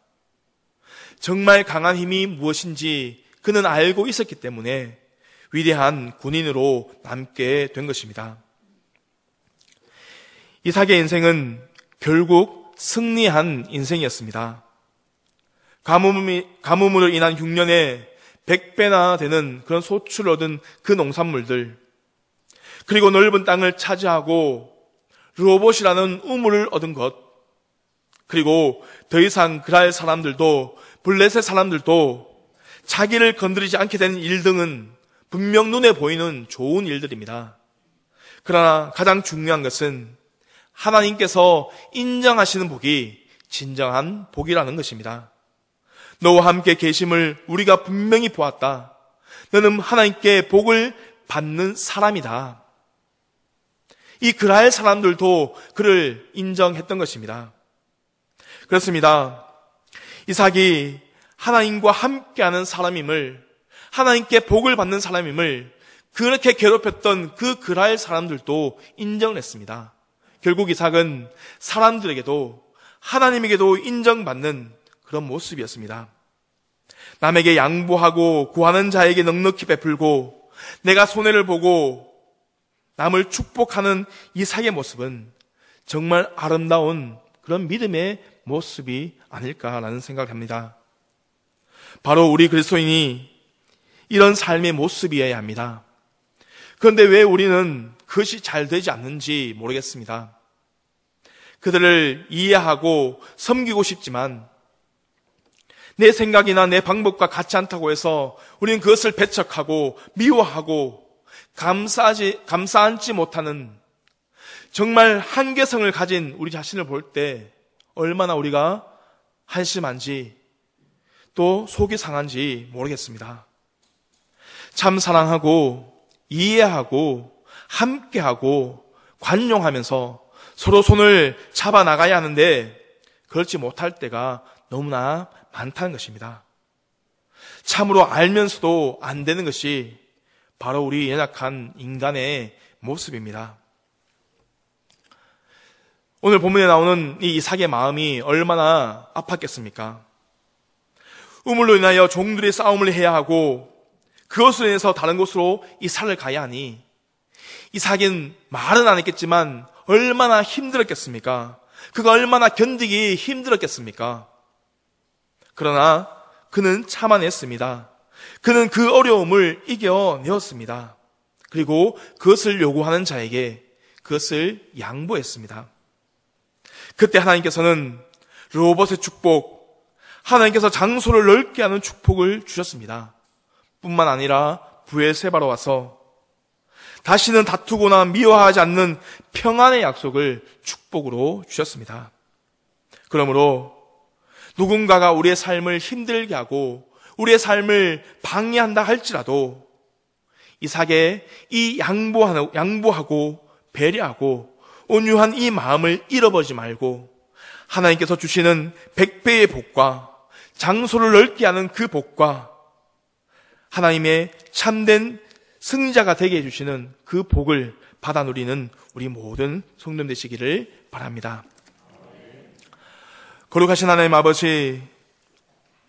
정말 강한 힘이 무엇인지 그는 알고 있었기 때문에 위대한 군인으로 남게 된 것입니다. 이삭의 인생은 결국 승리한 인생이었습니다. 가뭄으로 인한 흉년에 100배나 되는 그런 소출을 얻은 그 농산물들, 그리고 넓은 땅을 차지하고 르호봇이라는 우물을 얻은 것, 그리고 더 이상 그랄 사람들도 블레셋 사람들도 자기를 건드리지 않게 되는 일 등은 분명 눈에 보이는 좋은 일들입니다. 그러나 가장 중요한 것은 하나님께서 인정하시는 복이 진정한 복이라는 것입니다. 너와 함께 계심을 우리가 분명히 보았다. 너는 하나님께 복을 받는 사람이다. 이 그랄 사람들도 그를 인정했던 것입니다. 그렇습니다. 이삭이 하나님과 함께하는 사람임을, 하나님께 복을 받는 사람임을 그렇게 괴롭혔던 그 그랄 사람들도 인정을 했습니다. 결국 이삭은 사람들에게도 하나님에게도 인정받는 그런 모습이었습니다. 남에게 양보하고 구하는 자에게 넉넉히 베풀고 내가 손해를 보고 남을 축복하는 이삭의 모습은 정말 아름다운 그런 믿음의 모습이 아닐까라는 생각을 합니다. 바로 우리 그리스도인이 이런 삶의 모습이어야 합니다. 그런데 왜 우리는 그것이 잘 되지 않는지 모르겠습니다. 그들을 이해하고 섬기고 싶지만 내 생각이나 내 방법과 같지 않다고 해서 우리는 그것을 배척하고 미워하고 감싸 안지 못하는 정말 한계성을 가진 우리 자신을 볼 때 얼마나 우리가 한심한지 또 속이 상한지 모르겠습니다. 참 사랑하고 이해하고 함께하고 관용하면서 서로 손을 잡아 나가야 하는데 그렇지 못할 때가 너무나 많다는 것입니다. 참으로 알면서도 안 되는 것이 바로 우리 연약한 인간의 모습입니다. 오늘 본문에 나오는 이 이삭의 마음이 얼마나 아팠겠습니까? 우물로 인하여 종들이 싸움을 해야 하고 그것으로 인해서 다른 곳으로 이삭을 가야 하니 이삭은 말은 안 했겠지만 얼마나 힘들었겠습니까? 그가 얼마나 견디기 힘들었겠습니까? 그러나 그는 참아냈습니다. 그는 그 어려움을 이겨내었습니다. 그리고 그것을 요구하는 자에게 그것을 양보했습니다. 그때 하나님께서는 르호봇의 축복, 하나님께서 장소를 넓게 하는 축복을 주셨습니다. 뿐만 아니라 부엘세바로 와서 다시는 다투거나 미워하지 않는 평안의 약속을 축복으로 주셨습니다. 그러므로 누군가가 우리의 삶을 힘들게 하고 우리의 삶을 방해한다 할지라도 이삭의 이 양보하고 배려하고 온유한 이 마음을 잃어버리지 말고 하나님께서 주시는 100배의 복과 장소를 넓게 하는 그 복과 하나님의 참된 승리자가 되게 해주시는 그 복을 받아 누리는 우리 모든 성도님 되시기를 바랍니다. 거룩하신 하나님 아버지,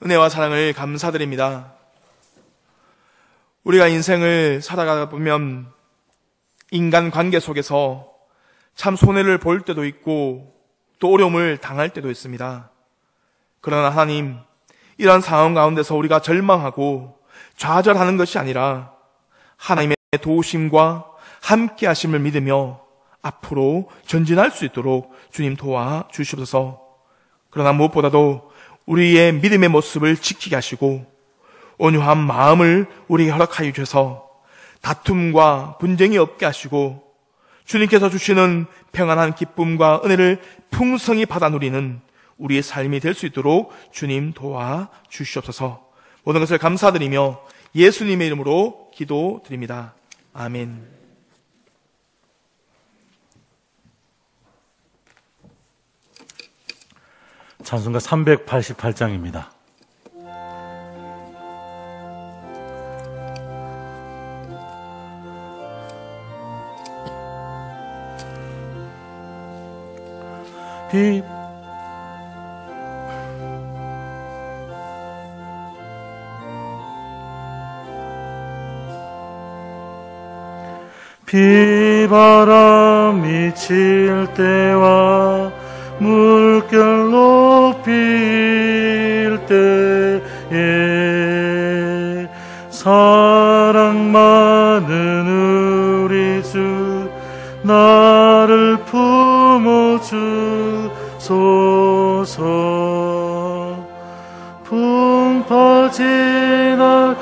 은혜와 사랑을 감사드립니다. 우리가 인생을 살아가다 보면 인간관계 속에서 참 손해를 볼 때도 있고 또 어려움을 당할 때도 있습니다. 그러나 하나님, 이러한 상황 가운데서 우리가 절망하고 좌절하는 것이 아니라 하나님의 도우심과 함께 하심을 믿으며 앞으로 전진할 수 있도록 주님 도와주시옵소서. 그러나 무엇보다도 우리의 믿음의 모습을 지키게 하시고 온유한 마음을 우리에게 허락하여 주셔서 다툼과 분쟁이 없게 하시고 주님께서 주시는 평안한 기쁨과 은혜를 풍성히 받아 누리는 우리의 삶이 될 수 있도록 주님 도와주시옵소서. 모든 것을 감사드리며 예수님의 이름으로 기도드립니다. 아멘. 찬송가 388장입니다. 비바람이 칠 때와 물결 높일 때에 사랑 많은 우리 주 나를 품어주소서. 풍파 지나가도록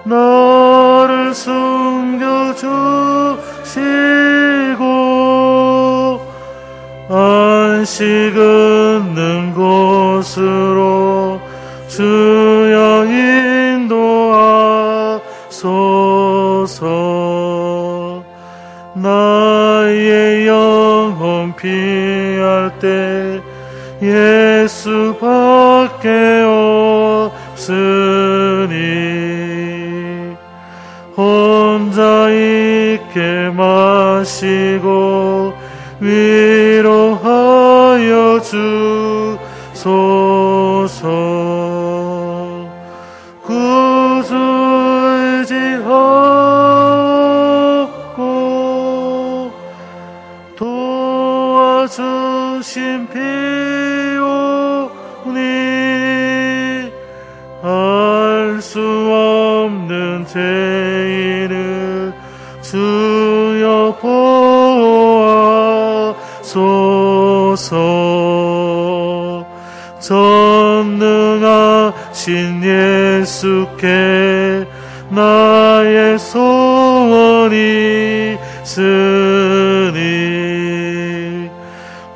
나를 숨겨주시고 안식 얻는 곳으로 주여 인도하소서. 나의 영혼 피할 때 예수밖에 없으니 혼자 있게 마시고 위로하여 주소서. 구주 의지하고 도와주신 피오니 알 수 없는 죄인을 주여 보호하소서. 전능하신 예수께 나의 소원이 있으니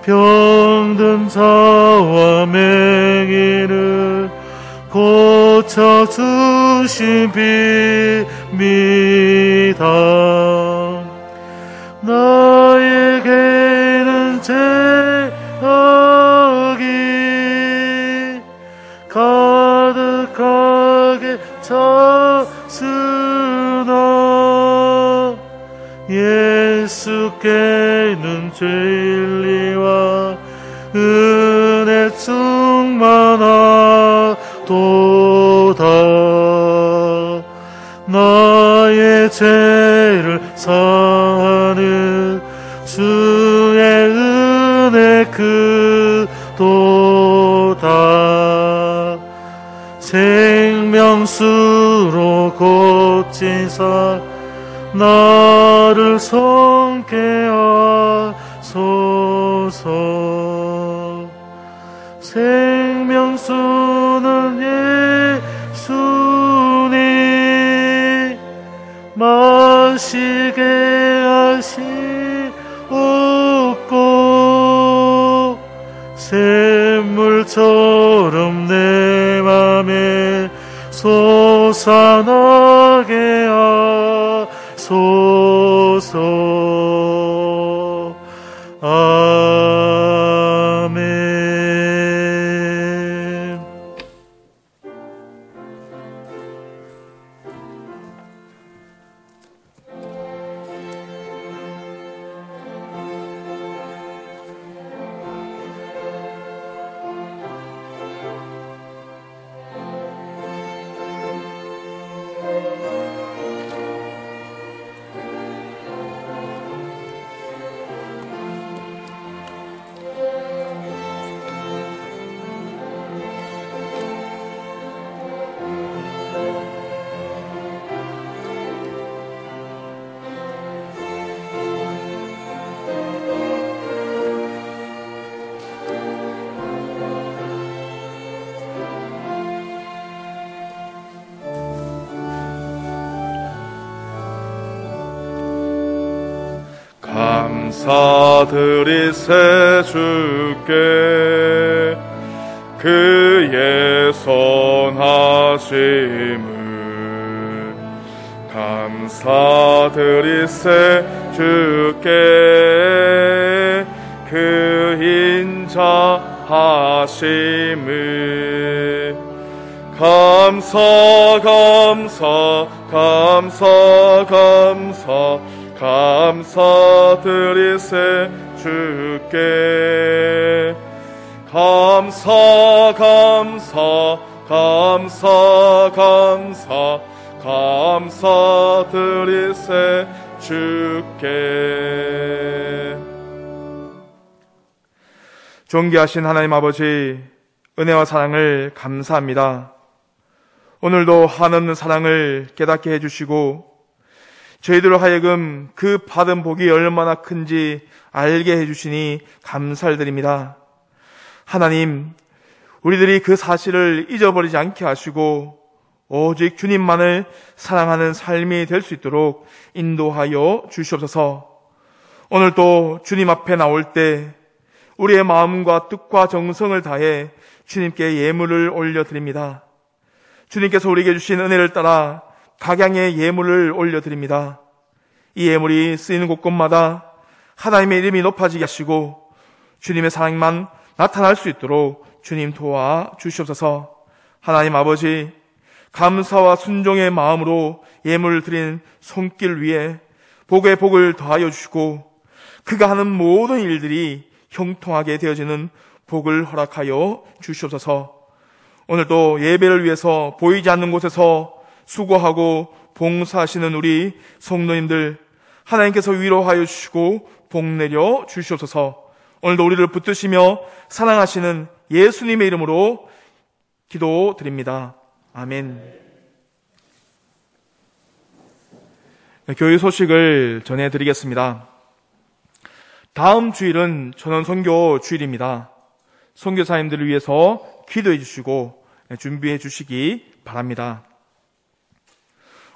병든 자와 맹인을 고쳐주신 비밀이다. 나에게는 죄악이 가득하게 찼으나 예수께는 진리와 은혜 충만하도다. 나의 죄를 사하는 주의 은혜 크도다. 생명수로 고치사 나를 성케 하소서. 생명수는 예수니 마시게 하시옵고 샘물처럼 내 맘에 솟아나게 하소서. 아멘. 감사드리세 주께 그의 선하심을. 감사드리세 주께 그 인자하심을. 감사 감사 감사 감사 감사드리세 주께. 감사 감사 감사 감사 감사드리세 주께. 존귀하신 하나님 아버지, 은혜와 사랑을 감사합니다. 오늘도 한없는 사랑을 깨닫게 해주시고 저희들로 하여금 그 받은 복이 얼마나 큰지 알게 해주시니 감사를 드립니다. 하나님, 우리들이 그 사실을 잊어버리지 않게 하시고 오직 주님만을 사랑하는 삶이 될 수 있도록 인도하여 주시옵소서. 오늘 또 주님 앞에 나올 때 우리의 마음과 뜻과 정성을 다해 주님께 예물을 올려드립니다. 주님께서 우리에게 주신 은혜를 따라 각양의 예물을 올려드립니다. 이 예물이 쓰이는 곳곳마다 하나님의 이름이 높아지게 하시고 주님의 사랑만 나타날 수 있도록 주님 도와 주시옵소서. 하나님 아버지, 감사와 순종의 마음으로 예물을 드린 손길 위에 복의 복을 더하여 주시고 그가 하는 모든 일들이 형통하게 되어지는 복을 허락하여 주시옵소서. 오늘도 예배를 위해서 보이지 않는 곳에서 수고하고 봉사하시는 우리 성도님들 하나님께서 위로하여 주시고 복내려 주시옵소서. 오늘도 우리를 붙드시며 사랑하시는 예수님의 이름으로 기도드립니다. 아멘. 교회 소식을 전해드리겠습니다. 다음 주일은 전원선교 주일입니다. 선교사님들을 위해서 기도해 주시고 준비해 주시기 바랍니다.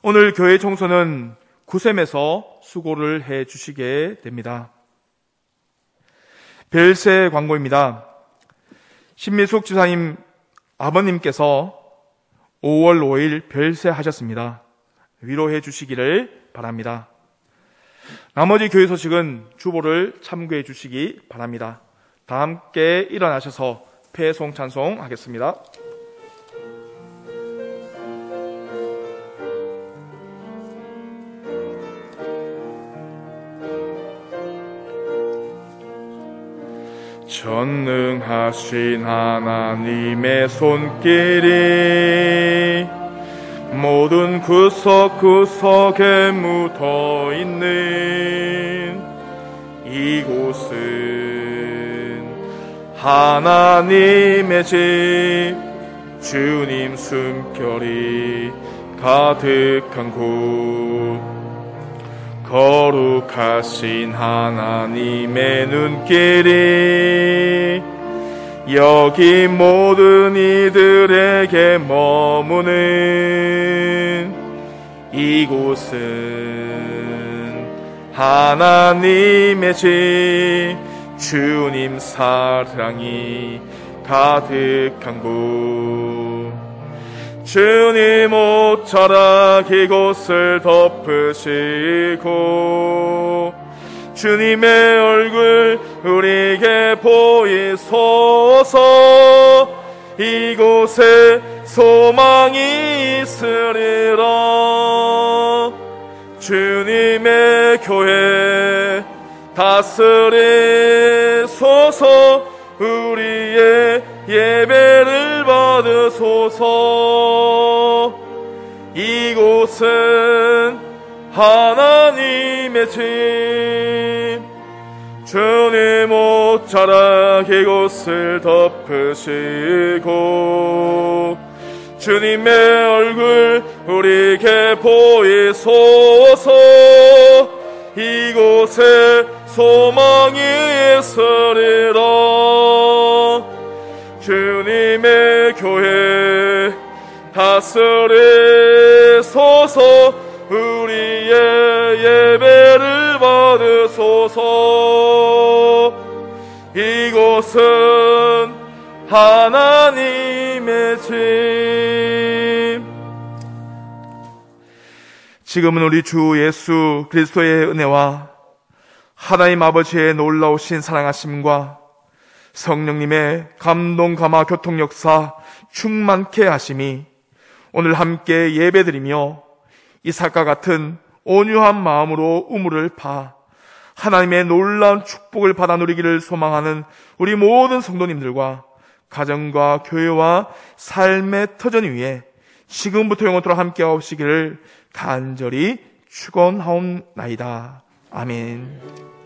오늘 교회 청소는 구셈에서 수고를 해 주시게 됩니다. 별세 광고입니다. 신미숙 지사님 아버님께서 5월 5일 별세 하셨습니다. 위로해 주시기를 바랍니다. 나머지 교회 소식은 주보를 참고해 주시기 바랍니다. 다 함께 일어나셔서 패송 찬송하겠습니다. 전능하신 하나님의 손길이 모든 구석구석에 묻어있는 이곳은 하나님의 집, 주님 숨결이 가득한 곳, 거룩하신 하나님의 눈길이 여기 모든 이들에게 머무는 이곳은 하나님의 집, 주님 사랑이 가득한 곳. 주님 옷자락 이곳을 덮으시고 주님의 얼굴 우리에게 보이소서. 이곳에 소망이 있으리라. 주님의 교회 다스리소서. 우리의 예배를 받으소서. 이곳은 하나님의 집, 주님 옷자락 이곳을 덮으시고 주님의 얼굴 우리에게 보이소서. 이곳에 소망이 있으리라. 주님의 교회 다스리소서. 우리의 예배를 받으소서. 이곳은 하나님의 집. 지금은 우리 주 예수 그리스도의 은혜와 하나님 아버지의 놀라우신 사랑하심과 성령님의 감동 감화 교통 역사 충만케 하심이 오늘 함께 예배드리며 이삭과 같은 온유한 마음으로 우물을 파 하나님의 놀라운 축복을 받아 누리기를 소망하는 우리 모든 성도님들과 가정과 교회와 삶의 터전 위에 지금부터 영원토록 함께 하시기를 간절히 축원하옵나이다. 아멘.